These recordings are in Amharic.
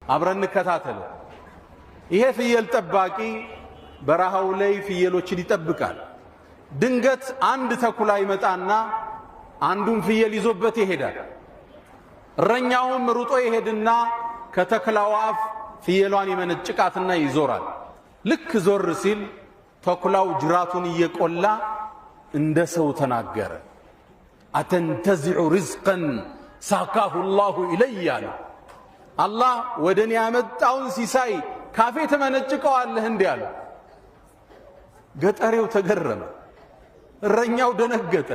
አብረን እንከታተለው። ይሄ ፍየል ጠባቂ በረሃው ላይ ፍየሎችን ይጠብቃል። ድንገት አንድ ተኩላ ይመጣና አንዱን ፍየል ይዞበት ይሄዳል። እረኛውም ሩጦ ይሄድና ከተኩላው አፍ ፍየሏን ይመነጭቃትና ይዞራል። ልክ ዞር ሲል ተኩላው ጅራቱን እየቆላ እንደ ሰው ተናገረ። አተንተዚዑ ሪዝቀን ሳካሁ ላሁ ኢለይ አለ። አላህ ወደኔ ያመጣውን ሲሳይ ካፌ ተመነጭቀዋለህ እንዲህ አለ። ገጠሬው ተገረመ፣ እረኛው ደነገጠ።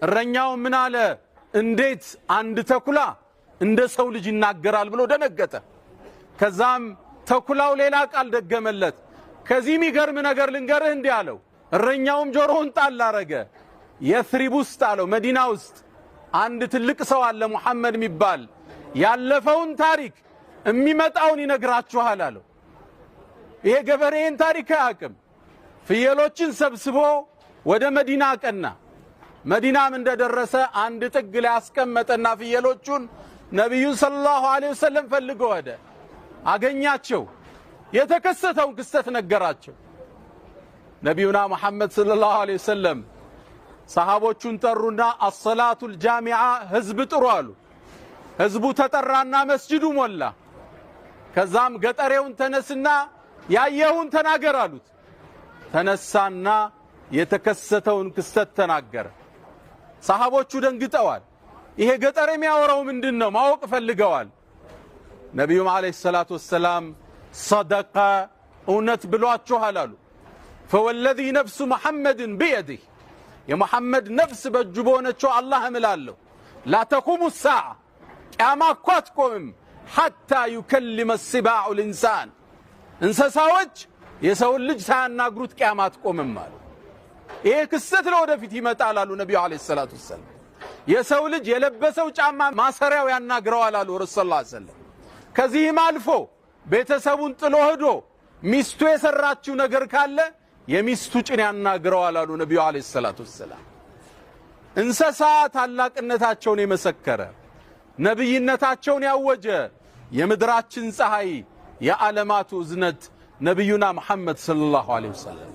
እረኛው ምን አለ? እንዴት አንድ ተኩላ እንደ ሰው ልጅ ይናገራል ብሎ ደነገጠ። ከዛም ተኩላው ሌላ ቃል ደገመለት። ከዚህ የሚገርም ነገር ልንገርህ እንዲህ አለው። እረኛውም ጆሮውን ጣል አረገ። የስሪብ ውስጥ አለው መዲና ውስጥ አንድ ትልቅ ሰው አለ ሙሐመድ የሚባል ያለፈውን ታሪክ የሚመጣውን ይነግራችኋል አለው። ይሄ ገበሬን ታሪክ አያውቅም። ፍየሎችን ሰብስቦ ወደ መዲና አቀና። መዲናም እንደደረሰ አንድ ጥግ ላይ አስቀመጠና ፍየሎቹን ነብዩ ሰለላሁ ዐለይሂ ወሰለም ፈልጎ ወደ አገኛቸው። የተከሰተውን ክስተት ነገራቸው። ነብዩና መሐመድ ሰለላሁ ዐለይሂ ወሰለም ሰሃቦቹን ጠሩና አሰላቱል ጃሚዓ ህዝብ ጥሩ አሉ። ህዝቡ ተጠራና መስጂዱ ሞላ። ከዛም ገጠሬውን ተነስና ያየውን ተናገር አሉት። ተነሳና የተከሰተውን ክስተት ተናገረ። ሰሃቦቹ ደንግጠዋል። ይሄ ገጠር የሚያወራው ምንድነው ማወቅ ፈልገዋል። ነብዩም አለይሂ ሰላቱ ወሰላም ሰደቀ እውነት ብሏችኋል አሉ። ፈወለዚ ነፍሱ መሐመድን ቢየዲህ የመሐመድ ነፍስ በእጁ በሆነችው አላህ እምላለሁ ላ ተቁሙ ሰዓ ቂያማ እኮ አትቆምም ሐታ ዩከልመ ሲባዑ ልኢንሳን እንስሳዎች የሰውን ልጅ ሳያናግሩት ቂያማ አትቆምም አሉ። ይሄ ክስተት ለወደፊት ይመጣል አሉ ነብዩ አለይሂ ሰላቱ ወሰላም። የሰው ልጅ የለበሰው ጫማ ማሰሪያው ያናግረዋል አሉ ረሱል ሰለላሁ ዐለይሂ ወሰለም። ከዚህም አልፎ ቤተሰቡን ጥሎ ሄዶ ሚስቱ የሰራችው ነገር ካለ የሚስቱ ጭን ያናግረዋል አሉ ነብዩ አለይሂ ሰላቱ ወሰላም። እንስሳ ታላቅነታቸውን የመሰከረ ነብይነታቸውን ያወጀ የምድራችን ፀሐይ የዓለማቱ እዝነት ነብዩና መሐመድ ሰለላሁ ዐለይሂ ወሰለም